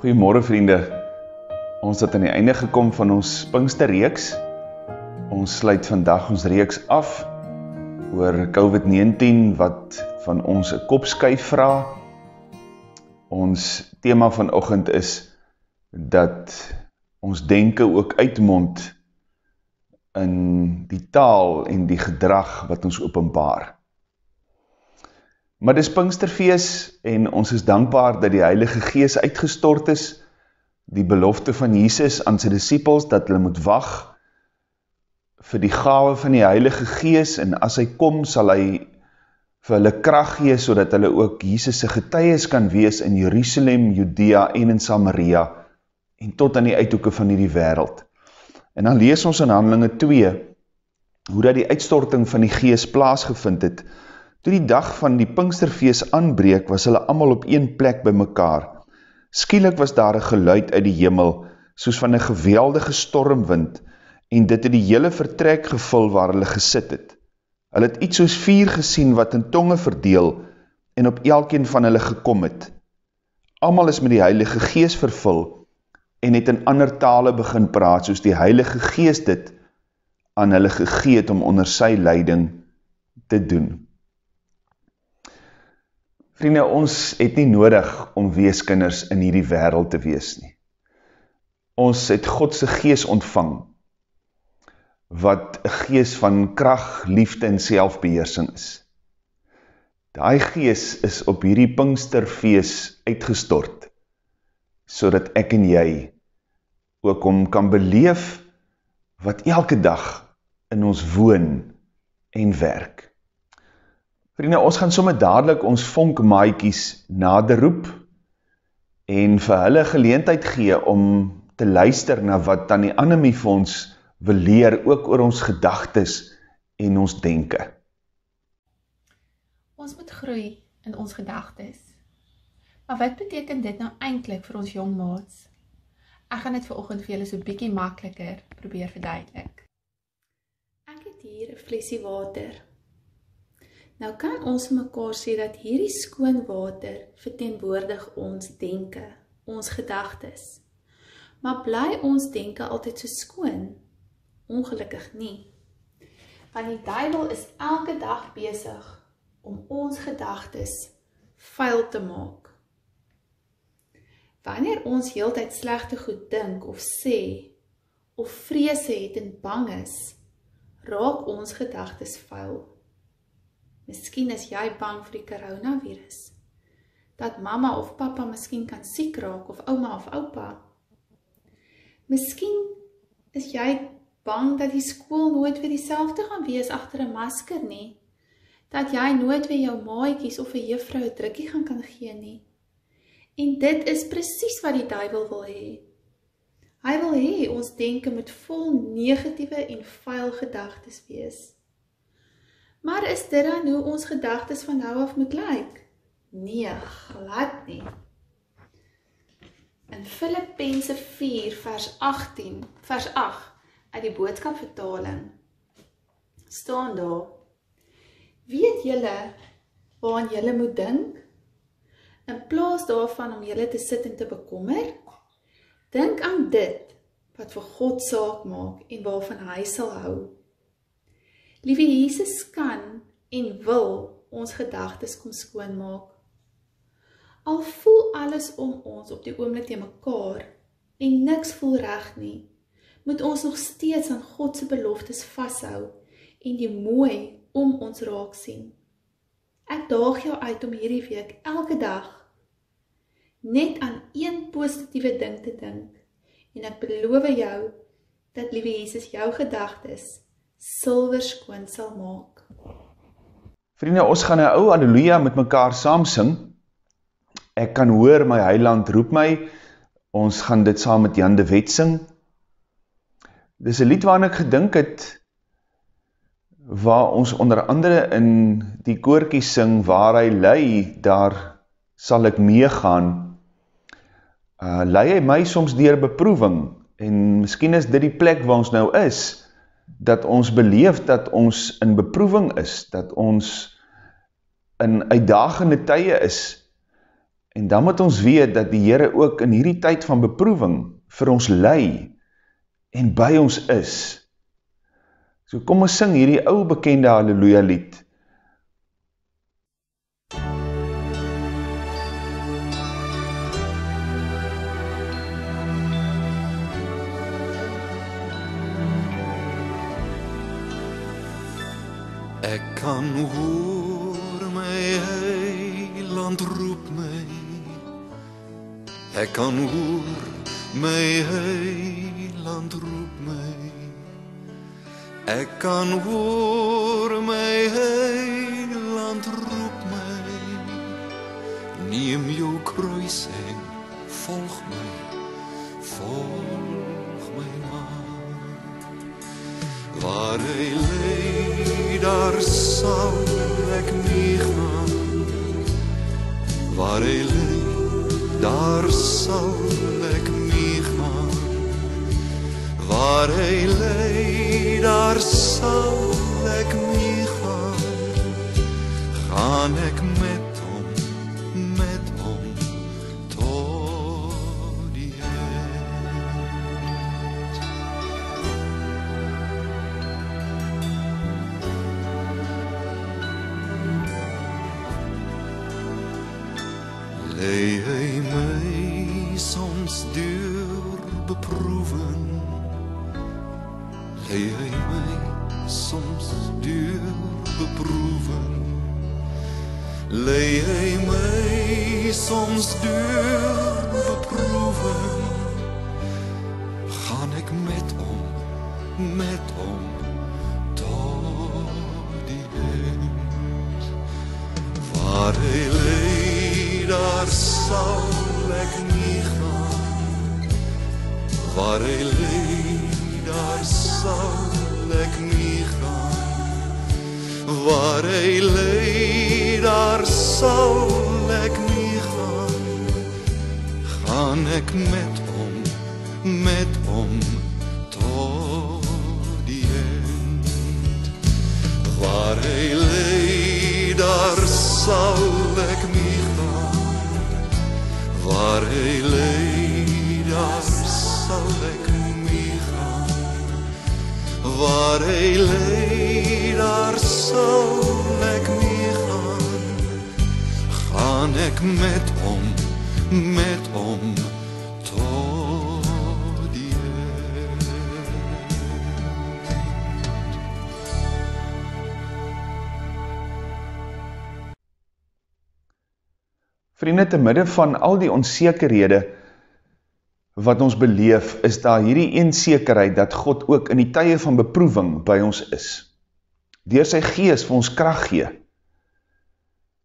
Goeiemôre vriende, ons het aan die einde gekom van ons Pinksterreeks. Ons sluit vandag ons reeks af oor COVID-19 wat van ons 'n kopskuif vra. Ons tema vanoggend is dat ons denke ook uitmond in die taal en die gedrag wat ons openbaar. Maar dis Pinksterfees en ons is dankbaar dat die Heilige Gees uitgestort is, die belofte van Jesus aan sy disippels dat hulle moet wag vir die gawe van die Heilige Gees, en as hy kom sal hy vir hulle krag gee sodat hulle ook Jesus se getuies kan wees in Jerusalem, Judea en in Samaria en tot aan die uithoeke van hierdie wêreld. En dan lees ons in Handelinge 2 hoe dat die uitstorting van die Gees plaasgevind het. Toe die dag van die Pinksterfees aanbreek, was hulle almal op een plek bymekaar. Skielik was daar 'n geluid uit die hemel, soos van 'n geweldige stormwind, en dit het die hele vertrek gevul waar hulle gesit het. Hulle het iets soos vuur gesien wat in tonge verdeel en op elkeen van hulle gekom het. Almal is met die Heilige Gees vervul en het in ander tale begin praat, soos die Heilige Gees dit aan hulle gegee het om onder sy leiding te doen. Vriende, ons het nie nodig om weeskinders in hierdie wêreld te wees nie. Ons het God se Gees ontvang, wat 'n gees van krag, liefde en selfbeheersing is. Daai Gees is op hierdie Pinksterfees uitgestort, sodat ek en jy ook hom kan beleef wat elke dag in ons woon en werk. Vriende, ons gaan sommer dadelik ons vonkmaatjies nader roep en vir hulle geleentheid gee om te luister na wat Tannie Annemie vir ons wil leer, ook oor ons gedagtes en ons denke. Ons moet groei in ons gedagtes. Maar wat beteken dit nou eintlik vir ons jong maats? Ek gaan dit vanoggend vir julle so bietjie makliker probeer verduidelik. Ek het hier 'n flessie water. Nou kan ons vir mekaar sê dat hierdie skoon water verteenwoordig ons denke, ons gedagtes. Maar bly ons denke altyd so skoon? Ongelukkig nie. Want die duiwel is elke dag besig om ons gedagtes vuil te maak. Wanneer ons heeltyd slegte goed dink of sê, of vrese het en bang is, raak ons gedagtes vuil. Miskien is jy bang vir die coronavirus, dat mamma of pappa miskien kan siek raak, of ouma of oupa. Miskien is jy bang dat die skool nooit weer dieselfde gaan wees agter 'n masker nie, dat jy nooit weer jou maatjies of 'n juffrou 'n drukkie gaan kan gee nie. En dit is presies wat die duiwel wil hê. Hy wil hê ons denke moet vol negatiewe en vuil gedagtes wees. Maar is dit dan hoe ons gedagtes van nou af moet lyk? Nee, glad nie. In Filippense 4 vers 8 uit die boodskapvertaling staan daar: weet julle waaraan julle moet dink? In plaas daarvan om julle te sit en te bekommer, dink aan dit wat vir God saak maak en waarvan hy sal hou. Liewe Jesus kan en wil ons gedagtes kom skoonmaak. Al voel alles om ons op die oomblik te mekaar en niks voel reg nie, moet ons nog steeds aan God se beloftes vashou en die mooi om ons raak sien. Ek daag jou uit om hierdie week elke dag net aan een positiewe ding te dink, en ek beloof jou dat liewe Jesus jou gedagtes silwerskoon sal maak. Vriende, ons gaan 'n ou haleluja met mekaar saam sing. Ek kan hoor my Heiland roep my. Ons gaan dit saam met Jan de Wet sing. Dis 'n lied waarna ek gedink het, waar ons onder andere in die koortjie sing, waar hy lei, daar sal ek meegaan. Lei hy my soms deur beproewing, en miskien is dit die plek waar ons nou is, dat ons beleef dat ons in beproewing is, dat ons in uitdagende tye is, En dan moet ons weet dat die Here ook in hierdie tyd van beproewing vir ons lei en by ons is. So kom ons sing hierdie ou bekende Halleluja lied. Ek kan hoor my heiland roep my. Ek kan hoor my heiland roep my. Ek kan hoor my heiland roep my. Neem jou kruis en volg my maar. Waar hy lei, daar sal ek nie gaan. Waar hy lei, daar sal ek nie gaan. Waar hy lei, daar sal ek nie gaan. Gaan ek met hom tot die eind. Lei hy my soms deur beproeven. Lei hy my soms deur beproeven. Lei hy my soms deur beproeven. Gaan ek met hom tot die eind. Waar hy lei, daar sal ek nie gaan. Waar hy lei, daar sal ek nie gaan. Waar hy lei, daar sal ek nie gaan. Gaan ek met hom tot die eind. Waar hy lei, daar sal ek nie gaan. Waar hy lei, daar sal ek nie gaan. Waar hy lei, daar sal ek nie gaan. Gaan ek met hom tot die eind. Vriende, te midde van al die onsekerhede wat ons beleef, is daar hierdie een sekerheid dat God ook in die tye van beproewing by ons is. Deur sy Gees vir ons krag gee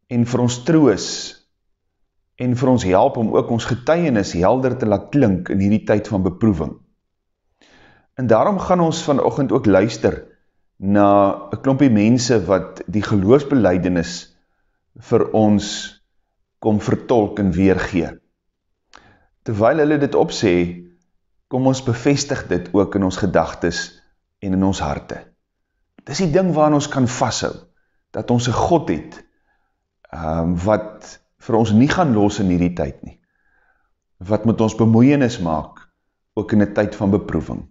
en vir ons troos en vir ons help om ook ons getuienis helder te laat klink in hierdie tyd van beproewing. En daarom gaan ons vanoggend ook luister na 'n klompie mense wat die geloofsbelydenis vir ons kom vertolk en weergee. Terwyl hulle dit opsê, kom ons bevestig dit ook in ons gedagtes en in ons harte. Dis die ding waaraan ons kan vashou, dat ons 'n God het, wat vir ons nie gaan los in hierdie tyd nie, wat met ons bemoeienis maak, ook in 'n tyd van beproewing.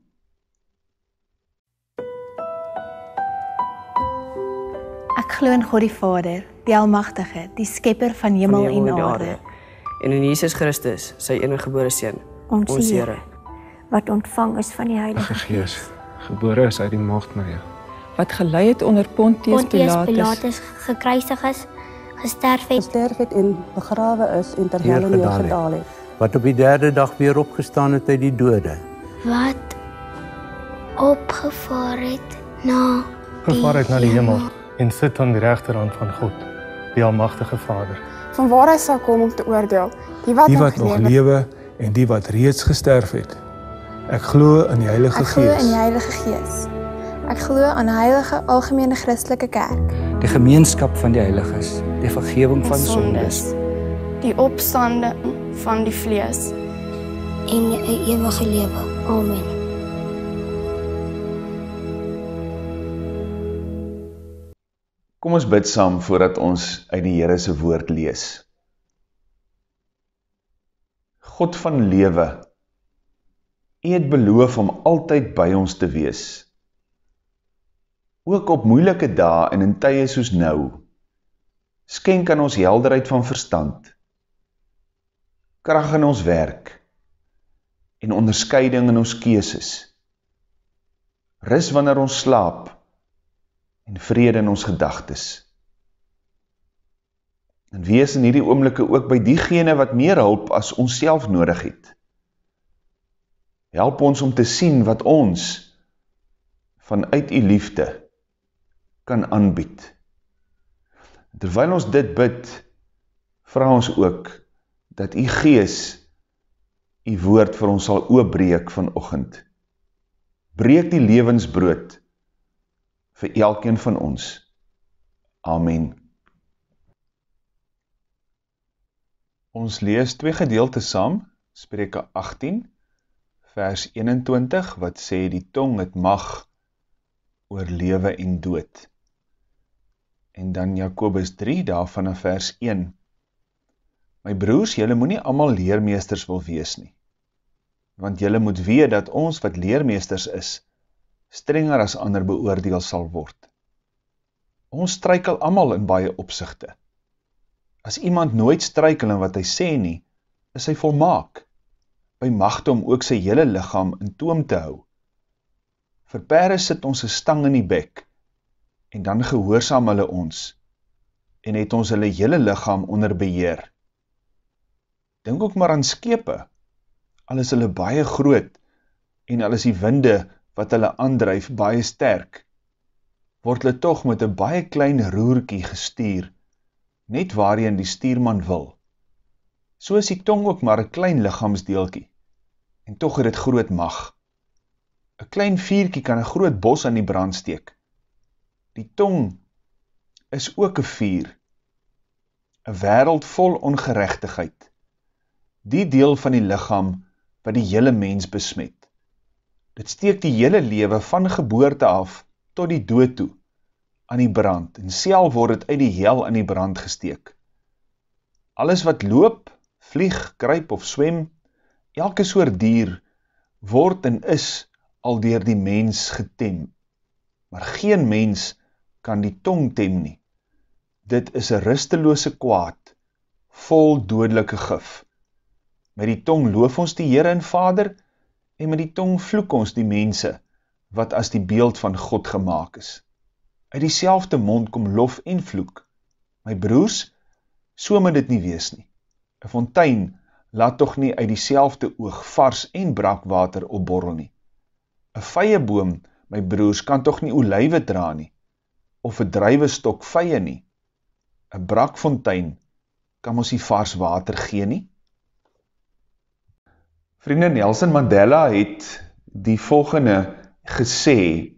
Ek glo in God die Vader, die Almagtige, die Skepper van hemel en aarde, en in Jesus Christus, sy eniggebore Seun, ons Here, wat ontvang is van die Heilige Gees, gebore is uit die maagd Maria, wat gelei het onder Pontius Pilatus, gekruisig is, gesterf het en begrawe is en ter helle neergedaal het, wat op die 3de dag weer opgestaan het uit die dode, wat opgevaar het na die hemel en sit aan die regterhand van God, die Almagtige Vader. van waar hy sal kom om te oordeel, die wat nog lewe en die wat reeds gesterf het. Ek glo in die Heilige Gees. Ek glo aan die heilige algemene Christelike kerk, die gemeenskap van die heiliges, die vergifnis van sondes, die opstanding van die vlees en die ewige lewe. Amen. Kom ons bid saam voordat ons uit die Here se woord lees. God van lewe, U het beloof om altyd by ons te wees. Ook op moeilike dae en in tye soos nou, skenk aan ons helderheid van verstand, krag in ons werk, en onderskeiding in ons keuses, rus wanneer ons slaap, en vrede in ons gedagtes. En wees in hierdie oomblikke ook by diegene wat meer hulp as ons self nodig het. Help ons om te sien wat ons vanuit U liefde kan aanbied. Terwyl ons dit bid, vra ons ook dat U Gees U woord vir ons sal oopbreek vanoggend. Breek die lewensbrood vir elkeen van ons. Amen. Ons lees 2 gedeeltes saam, Spreuke 18, vers 21, wat sê die tong het mag oor lewe en dood. En dan Jakobus 3, daarvan vers 1. My broers, julle moenie almal leermeesters wil wees nie, want julle moet weet dat ons wat leermeesters is, strenger as ander beoordeel sal word. Ons struikel almal in baie opsigte. As iemand nooit struikel in wat hy sê nie, is hy volmaak, by magte om ook sy hele liggaam in toom te hou. Vir perde sit ons 'n stang in die bek, en dan gehoorsaam hulle ons, en het ons hulle hele liggaam onder beheer. Dink ook maar aan skepe, al is hulle baie groot, en al is die winde wat hulle aandryf baie sterk, word hulle tog met 'n baie klein roertjie gestuur, net waarheen die stuurman wil. So is die tong ook maar 'n klein liggaamsdeeltjie, en tog het dit groot mag. 'n Klein vuurtjie kan 'n groot bos aan die brand steek. Die tong is ook 'n vuur, 'n wêreld vol ongeregtigheid, die deel van die liggaam wat die hele mens besmet. Dit steek die hele lewe van geboorte af tot die dood toe aan die brand, en self word dit uit die hel aan die brand gesteek. Alles wat loop, vlieg, kruip of swem, elke soort dier, word en is al deur die mens getem. Maar geen mens kan die tong tem nie. Dit is 'n rustelose kwaad, vol dodelike gif. Met die tong loof ons die Here en Vader, en met die tong vloek ons die mense, wat as die beeld van God gemaak is. Uit dieselfde mond kom lof en vloek. My broers, so moet dit nie wees nie. 'n Fontein laat tog nie uit dieselfde oog vars en brakwater opborrel nie. 'n Vyeboom, my broers, kan tog nie olywe dra nie, of 'n druiwestok vye nie. 'n Brakfontein kan mos nie vars water gee nie. Vriende, Nelson Mandela het die volgende gesê: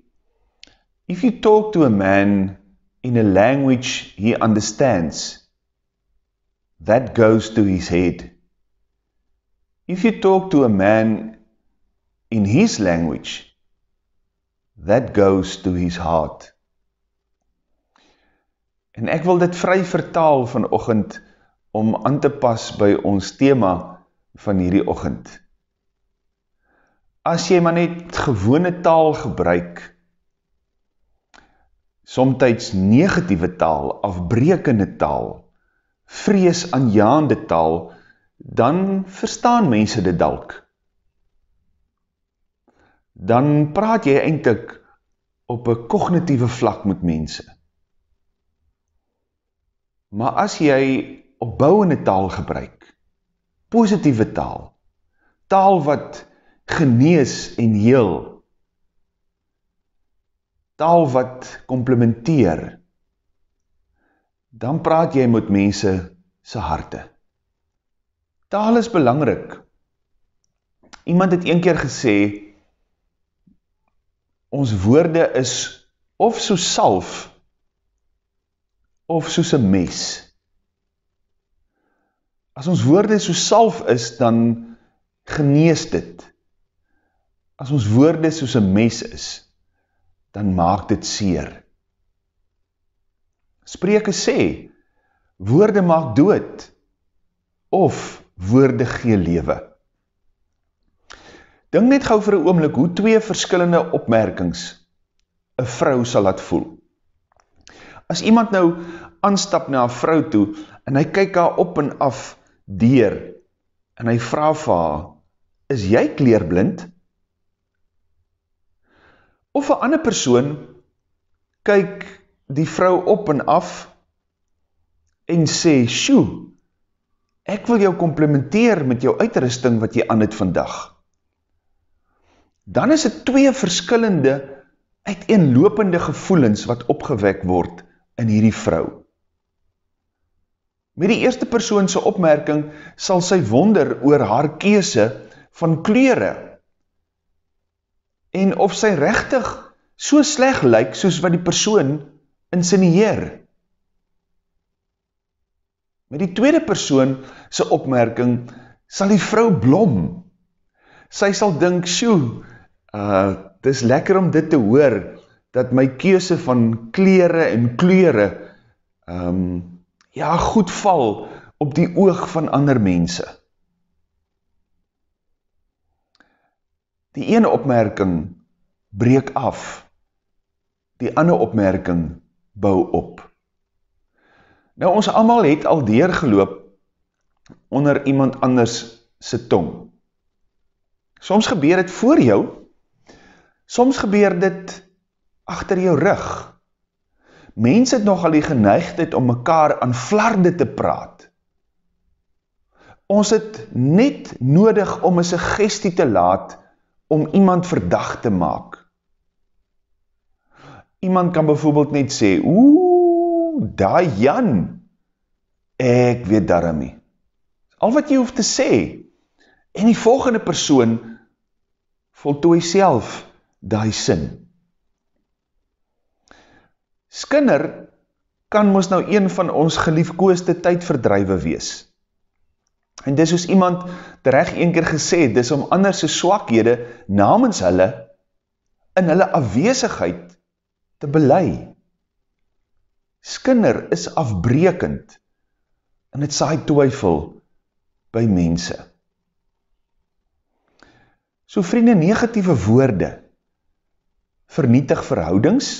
If you talk to a man in a language he understands, that goes to his head. If you talk to a man in his language, that goes to his heart. En ek wil dit vry vertaal vanoggend om aan te pas by ons tema van hierdie oggend. As jy maar net gewone taal gebruik, somtyds negatiewe taal, afbrekende taal, vreesaanjaende taal, dan verstaan mense dit dalk. Dan praat jy eintlik op 'n kognitiewe vlak met mense. Maar as jy opbouende taal gebruik, positiewe taal, taal wat genees en heel, taal wat komplementeer, dan praat jy met mense se harte. Taal is belangrik. Iemand het een keer gesê, ons woorde is of soos salf, of soos 'n mes. As ons woorde soos salf is, dan genees dit. As ons woorde soos 'n mes is, dan maak dit seer. Spreuke sê, woorde maak dood, of woorde gee lewe. Dink net gou vir 'n oomblik hoe twee verskillende opmerkings 'n vrou sal laat voel. As iemand nou aanstap na 'n vrou toe en hy kyk haar op en af deur en hy vra vir haar, is jy kleurblind? Of 'n ander persoon kyk die vrou op en af en sê, "Sjoe, ek wil jou komplimenteer met jou uitrusting wat jy aan het vandag." Dan is dit twee verskillende, uiteenlopende gevoelens wat opgewek word in hierdie vrou. Met die eerste persoon se opmerking sal sy wonder oor haar keuse van kleure en of sy regtig so sleg lyk soos wat die persoon insinieer. Met die tweede persoon se opmerking sal die vrou blom. Sy sal dink, "Sjoe, dis lekker om dit te hoor, dat my keuse van kleure en kleure goed val op die oog van ander mense." Die ene opmerking breek af, die ander opmerking bou op. Nou, ons almal het al deurgeloop onder iemand anders se tong. Soms gebeur dit voor jou, soms gebeur dit agter jou rug. Mense het nogal die geneigtheid om mekaar aan flarde te praat. Ons het net nodig om 'n suggestie te laat om iemand verdag te maak. Iemand kan byvoorbeeld net sê, daai Jan, ek weet darm nie. Al wat jy hoef te sê, en die volgende persoon voltooi self daai sin. Skinder kan mos nou een van ons geliefkoeste tydverdrywe wees. En dis soos iemand tereg een keer gesê, dis om ander se swakhede namens hulle in hulle afwesigheid te bely. Skinder is afbreekend en dit saai twyfel by mense. So vriende, negatiewe woorde vernietig verhoudings,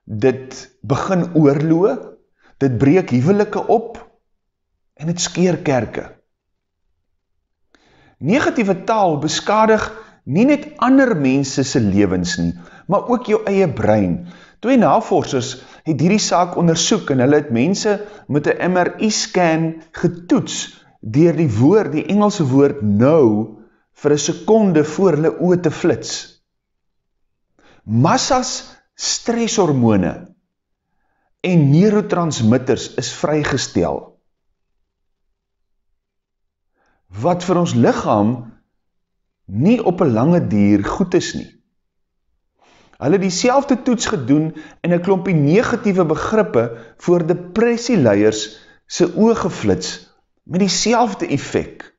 dit begin oorloë, dit breek huwelike op en dit skeur kerke. Negatiewe taal beskadig nie net ander mense se lewens nie, maar ook jou eie brein. Twee navorsers het hierdie saak ondersoek en hulle het mense met 'n MRI-scan getoets deur die Engelse woord no vir 'n sekonde voor hulle oë te flits. Massas stresshormone en neurotransmitters is vrygestel, wat vir ons liggaam nie op 'n lange duur goed is nie. Hulle het dieselfde toets gedoen en 'n klompie negatiewe begrippe voor depressieleiers se oë geflits met dieselfde effek.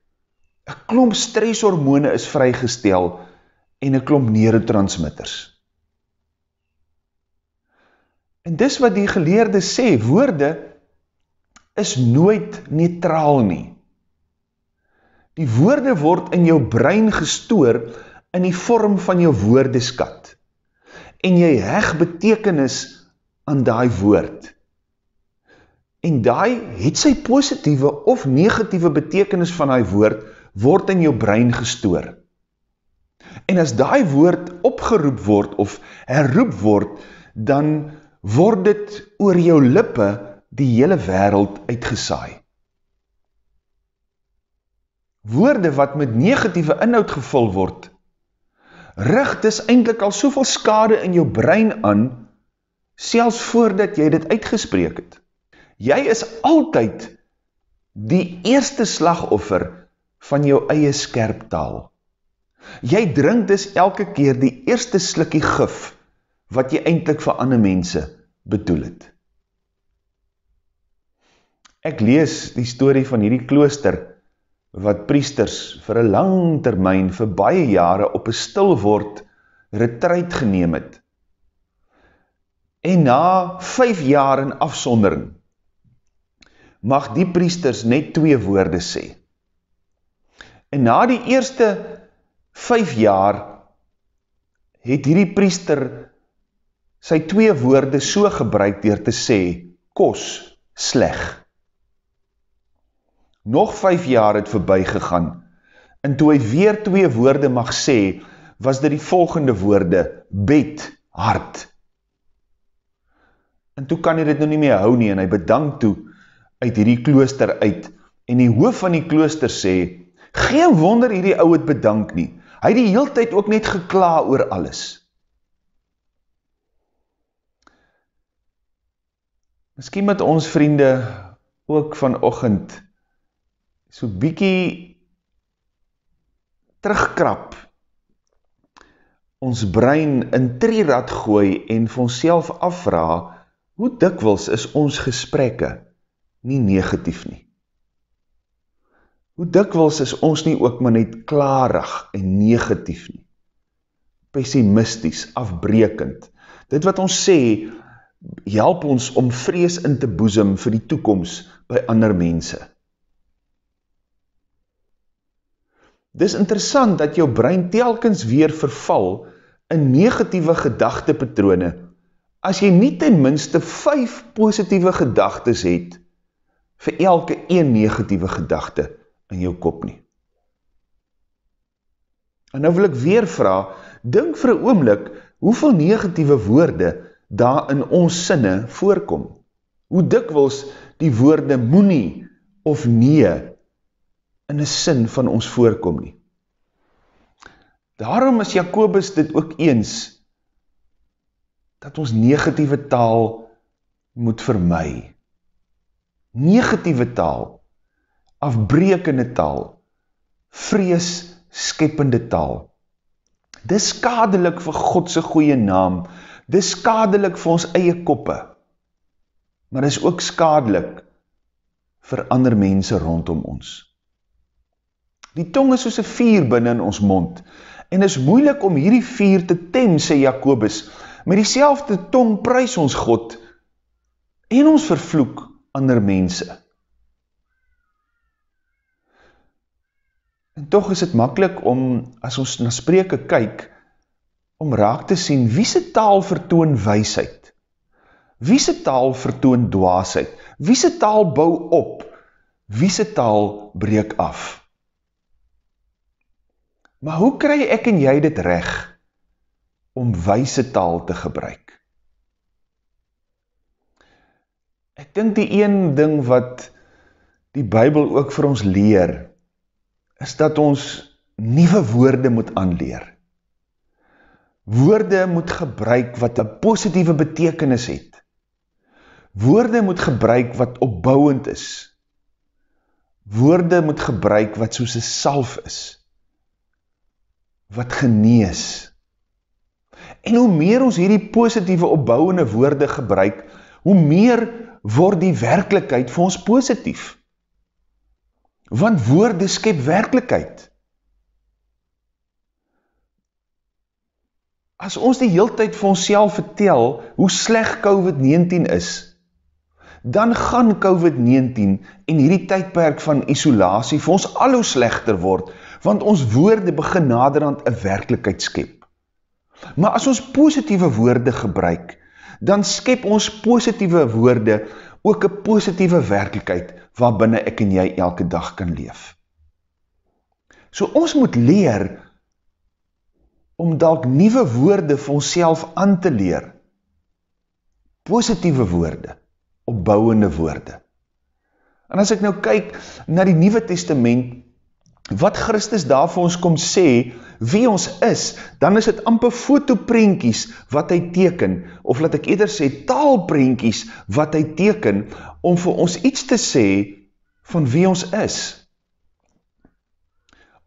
'n Klomp stresshormone is vrygestel en 'n klomp neurotransmitters. En dis wat die geleerdes sê, woorde is nooit neutraal nie. Die woorde word in jou brein gestoor in die vorm van jou woordeskat. En jy heg betekenis aan daai woord. En daai het sy positiewe of negatiewe betekenis van daai woord word in jou brein gestoor. En as daai woord opgeroep word of herroep word, dan word dit oor jou lippe die hele wêreld uitgesaai. Woorde wat met negatiewe inhoud gevul word, rig dis eintlik al soveel skade in jou brein aan, selfs voordat jy dit uitgespreek het. Jy is altyd die eerste slagoffer van jou eie skerp taal. Jy drink dus elke keer die eerste slukkie gif wat jy eintlik vir ander mense bedoel het. Ek lees die storie van hierdie klooster wat priesters vir 'n lang termyn vir baie jare op 'n stilword retreat geneem het. En na 5 jaar in afsondering mag die priesters net 2 woorde sê. En na die eerste 5 jaar het hierdie priester sy 2 woorde so gebruik deur te sê, kos, sleg. Nog 5 jaar het verby gegaan, en toe hy weer 2 woorde mag sê, was dit die volgende woorde, bed, hard. En toe kan hy dit nou nie meer hou nie, en hy bedank toe uit hierdie klooster uit, en die hoof van die klooster sê, geen wonder hierdie ou het bedank nie, hy het die heeltyd ook net gekla oor alles. Miskien met ons vriende ook vanoggend so bietjie terugkrap, ons brein in trirad gooi en vir onsself afvra, hoe dikwels is ons gesprekke nie negatief nie? Hoe dikwels is ons nie ook maar net klarig en negatief nie? Pessimisties, afbrekend. Dit wat ons sê, help ons om vrees in te boesem vir die toekoms by ander mense. Dis interessant dat jou brein telkens weer verval in negatiewe gedagtepatrone, as jy nie ten minste 5 positiewe gedagtes het, vir elke 1 negatiewe gedagte in jou kop nie. En nou wil ek weer vra, dink vir 'n oomblik, hoeveel negatiewe woorde daar in ons sinne voorkom? Hoe dikwels die woorde moenie of nee in 'n sin van ons voorkom nie. Daarom is Jakobus dit ook eens, dat ons negatiewe taal moet vermy. Negatiewe taal, afbrekende taal, vrees skepende taal. Dis skadelik vir God se goeie naam, dis skadelik vir ons eie koppe, maar dis ook skadelik vir ander mense rondom ons. Die tong is soos 'n vuur binne in ons mond, en is moeilik om hierdie vuur te tem, sê Jakobus. Met dieselfde tong prys ons God, en ons vervloek ander mense. En tog is dit maklik om, as ons na Spreuke kyk, om raak te sien, wie se taal vertoon wysheid? Wie se taal vertoon dwaasheid? Wie se taal bou op? Wie se taal breek af? Maar hoe kry ek en jy dit reg om wyse taal te gebruik? Ek dink die een ding wat die Bybel ook vir ons leer, is dat ons nuwe woorde moet aanleer. Woorde moet gebruik wat 'n positiewe betekenis het. Woorde moet gebruik wat opbouend is. Woorde moet gebruik wat soos 'n salf is, wat genees. En hoe meer ons hierdie positiewe opbouende woorde gebruik, hoe meer word die werklikheid vir ons positief. Want woorde skep werklikheid. As ons die heeltyd vir onsself vertel hoe sleg COVID-19 is, dan gaan COVID-19 en hierdie tydperk van isolasie vir ons al hoe slegter word, want ons woorde begin naderhand 'n werklikheid skep. Maar as ons positiewe woorde gebruik, dan skep ons positiewe woorde ook 'n positiewe werklikheid waarbinne ek en jy elke dag kan leef. So ons moet leer om dalk nuwe woorde vir onsself aan te leer. Positiewe woorde, opbouende woorde. En as ek nou kyk na die Nuwe Testament, wat Christus daar vir ons kom sê, wie ons is, dan is dit amper fotoprentjies wat hy teken, of laat ek eerder sê taalprentjies wat hy teken, om vir ons iets te sê van wie ons is.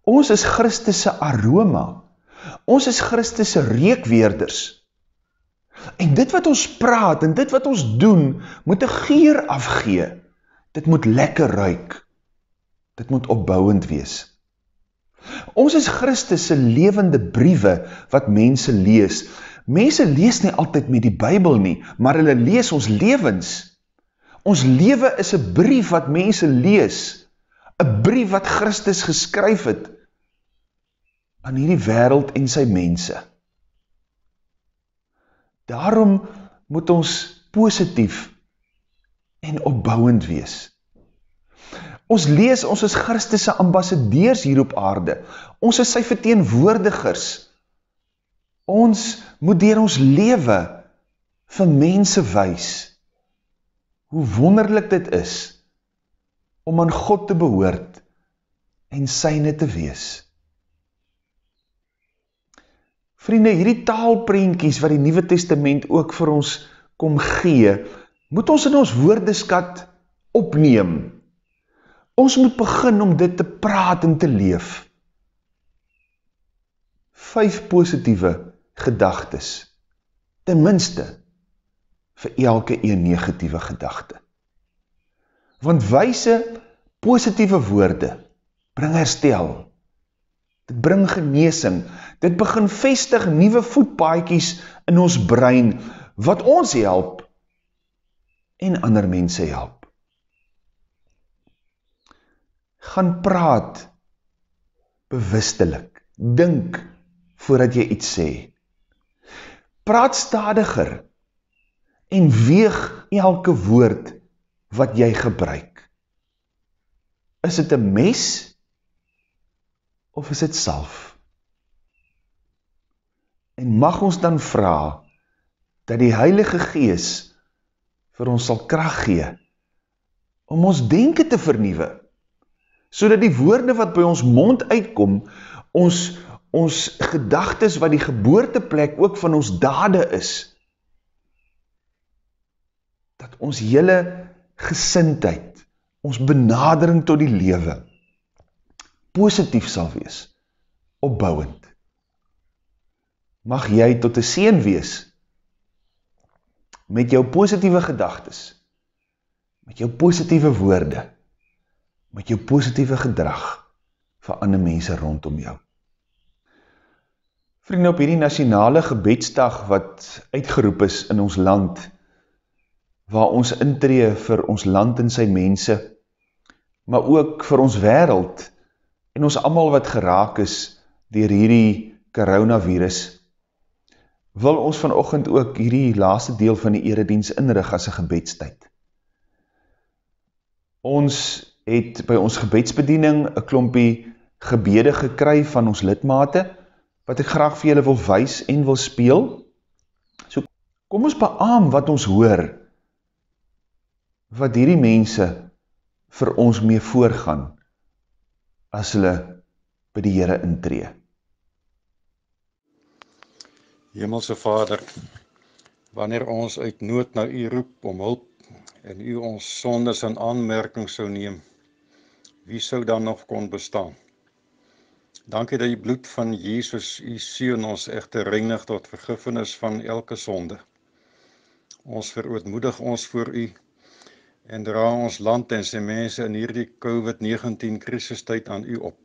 Ons is Christus se aroma, ons is Christus se reukweerders. En dit wat ons praat, en dit wat ons doen, moet 'n geur afgee. Dit moet lekker ruik. Dit moet opbouend wees. Ons is Christus se lewende briewe wat mense lees. Mense lees nie altyd met die Bybel nie, maar hulle lees ons lewens. Ons lewe is 'n brief wat mense lees. 'n brief wat Christus geskryf het aan hierdie wêreld en sy mense. Daarom moet ons positief en opbouend wees. Ons lees, ons is Christus se ambassadeurs hier op aarde. Ons is sy verteenwoordigers. Ons moet deur ons lewe vir mense wys hoe wonderlik dit is om aan God te behoort en syne te wees. Vriende, hierdie taalprentjies wat die Nuwe Testament ook vir ons kom gee, moet ons in ons woordeskat opneem. Ons moet begin om dit te praat en te leef. 5 positiewe gedagtes, ten minste vir elke een negatiewe gedagte. Want wyse, positiewe woorde bring herstel. Dit bring genesing. Dit begin vestig nuwe voetpaadjies in ons brein, wat ons help en ander mense help. Gaan praat bewustelik. Dink voordat jy iets sê. Praat stadiger en weeg elke woord wat jy gebruik. Is dit 'n mes of is dit salf? En mag ons dan vra dat die Heilige Gees vir ons sal krag gee om ons denke te vernuwe, sodat die woorde wat by ons mond uitkom, ons gedagtes wat die geboorteplek ook van ons dade is, dat ons hele gesindheid, ons benadering tot die lewe, positief sal wees, opbouend. Mag jy tot 'n seën wees, met jou positiewe gedagtes, met jou positiewe woorde, met jou positiewe gedrag, vir ander mense rondom jou. Vriende, op hierdie nasionale gebedsdag wat uitgeroep is in ons land, waar ons intree vir ons land en sy mense, maar ook vir ons wêreld, en ons almal wat geraak is deur hierdie coronavirus, wil ons vanoggend ook hierdie laaste deel van die erediens inrig as 'n gebedstyd. Ons het by ons gebedsbediening 'n klompie gebede gekry van ons lidmate, wat ek graag vir julle wil wys en wil speel. So kom ons beamoen wat ons hoor, wat hierdie mense vir ons mee voorgaan, as hulle by die Here intree. Hemelse Vader, wanneer ons uit nood na U roep om hulp, en U ons sondes in aanmerking sou neem, wie sou dan nog kon bestaan? Dankie dat die bloed van Jesus, U seun, ons egter reinig tot vergifnis van elke sonde. Ons verootmoedig ons voor U, en dra ons land en sy mense in hierdie COVID-19 krisistyd aan U op.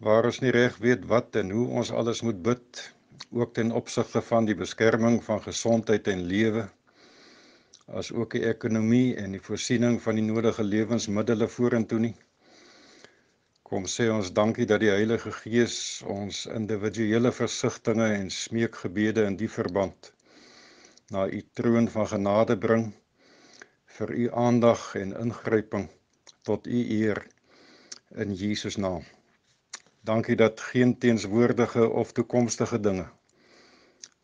Waar ons nie reg weet wat en hoe ons alles moet bid, ook ten opsigte van die beskerming van gesondheid en lewe, as ook die ekonomie en die voorsiening van die nodige lewensmiddele vorentoe nie. Kom sê ons dankie dat die Heilige Gees ons individuele versigtinge en smeekgebede in die verband na U troon van genade bring, vir U aandag en ingryping tot U eer in Jesus naam. Dankie dat geen teenswoordige of toekomstige dinge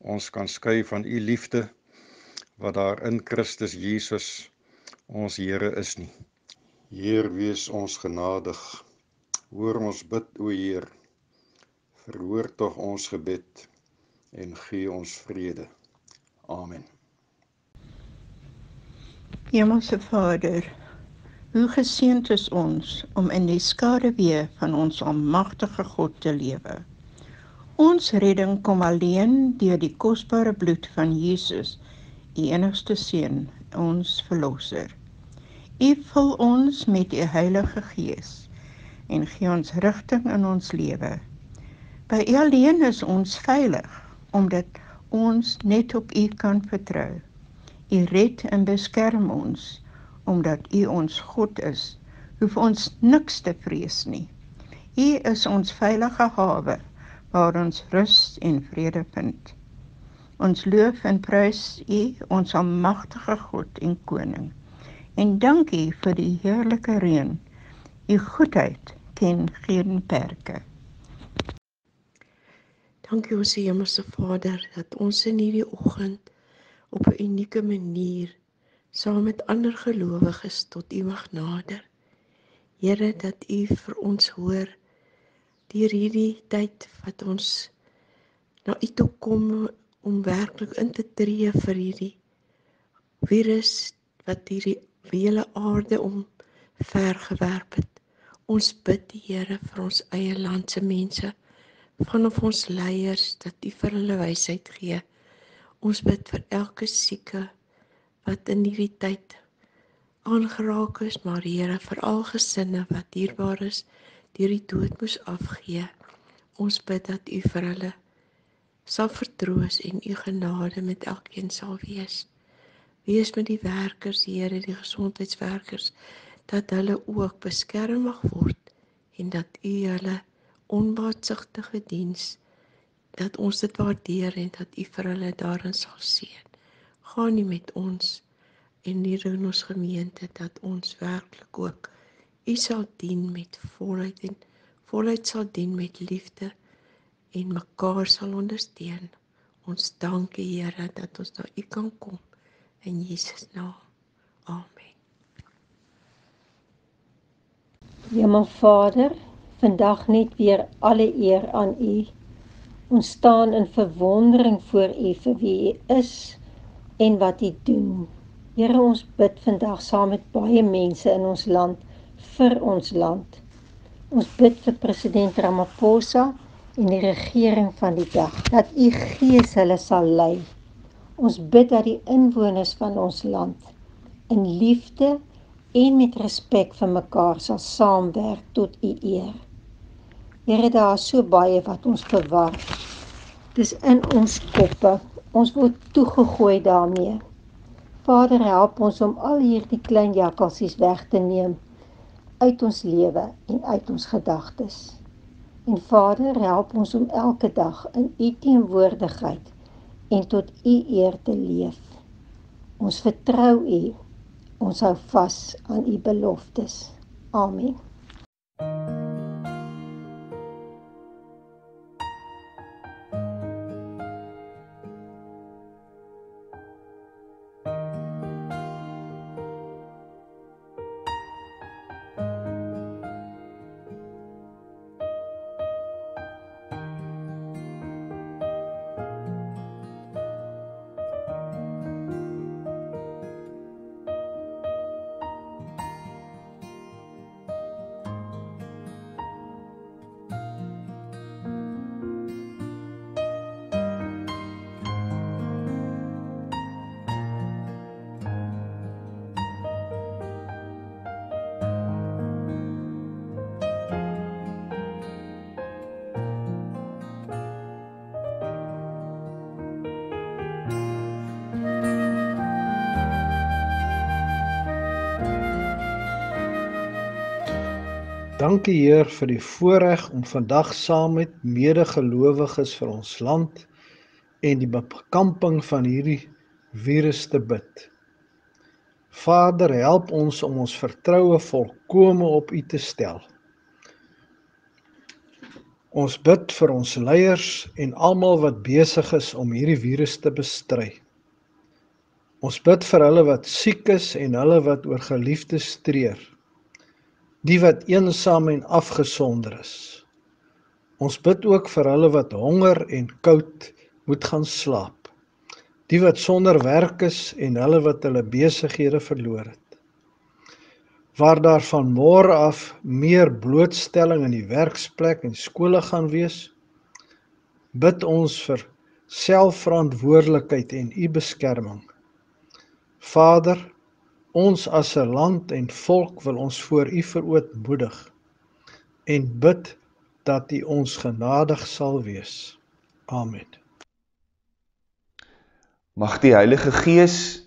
ons kan skei van U liefde, wat daar in Christus Jesus, ons Here is nie. Heer, wees ons genadig. Hoor ons bid, o Heer. Verhoor tog ons gebed en gee ons vrede. Amen. Hemelse Vader, hoe geseënd is ons om in die skaduwee van ons almagtige God te lewe. Ons redding kom alleen deur die kosbare bloed van Jesus, die enigste Seun, ons Verlosser. U vul ons met U Heilige Gees en gee ons rigting in ons lewe. By U alleen is ons veilig, omdat ons net op U kan vertrou. U red en beskerm ons, omdat U ons God is, hoef ons niks te vrees nie. U is ons veilige hawe, waar ons rus en vrede vind. Ons loof en prys U, ons almagtige God en Koning. En dank U vir die heerlike reën. U goedheid ken geen perke. Dankie ons Hemelse Vader, dat ons in hierdie oggend op 'n unieke manier saam met ander gelowiges tot U mag nader. Here, dat U vir ons hoor deur hierdie tyd wat ons na U toe kom om werklik in te tree vir hierdie virus wat hierdie hele aarde omvergewerp het. Ons bid, Here, vir ons eie land se mense, vanaf ons leiers, dat U vir hulle wysheid gee. Ons bid vir elke sieke wat in hierdie tyd aangeraak is, maar Here, vir al gesinne wat dierbaar is, deur die dood moes afgee. Ons bid dat U vir hulle sal vertroos en U genade met elkeen sal wees. Wees met die werkers, Here, die gesondheidswerkers, dat hulle ook beskerm mag word en dat U hulle onbaatsigtige diens, dat ons dit waardeer en dat U vir hulle daarin sal seën. Gaan U met ons en hier in ons gemeente, dat ons werklik ook U sal dien met volheid en volheid sal dien met liefde en mekaar sal ondersteun. Ons dank U, Here, dat ons na U kan kom. In Jesus naam. Amen. Hemelvader, vandag net weer alle eer aan U. Ons staan in verwondering voor U vir wie U is en wat U doen. Here, ons bid vandag saam met baie mense in ons land, vir ons land. Ons bid vir president Ramaphosa en die regering van die dag, dat U Gees hulle sal lei. Ons bid dat die inwoners van ons land in liefde en met respek vir mekaar sal saamwerk tot U eer. Here, daar is so baie wat ons verwar. Dis in ons koppe. Ons word toegegooi daarmee. Vader, help ons om al hierdie klein jakkalsies weg te neem uit ons lewe en uit ons gedagtes. En Vader, help ons om elke dag in U teenwoordigheid en tot U eer te leef. Ons vertrou U. Ons hou vas aan U beloftes. Amen. Dankie Heer vir die voorreg om vandag saam met medegelowiges vir ons land en die bekamping van hierdie virus te bid. Vader, help ons om ons vertroue volkome op U te stel. Ons bid vir ons leiers en almal wat besig is om hierdie virus te bestry. Ons bid vir hulle wat siek is en hulle wat oor geliefdes treur. Die wat eensaam en afgesonder is. Ons bid ook vir hulle wat honger en koud moet gaan slaap. Die wat sonder werk is en hulle wat hulle besighede verloor het. Waar daar van môre af meer blootstelling in die werksplek en skole gaan wees, bid ons vir selfverantwoordelikheid en U beskerming. Vader, ons as 'n land en volk wil ons voor U verootmoedig en bid dat U ons genadig sal wees. Amen. Mag die Heilige Gees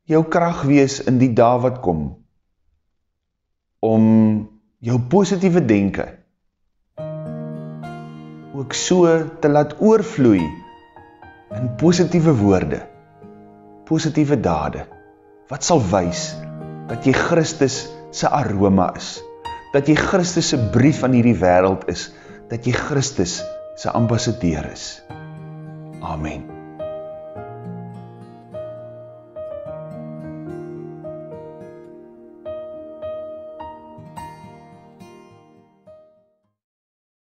jou krag wees in die dae wat kom. om jou positiewe denke ook so te laat oorvloei in positiewe woorde, positiewe dade, wat sal wys dat jy Christus se aroma is, dat jy Christus se brief aan hierdie wêreld is, dat jy Christus se ambassadeur is. Amen.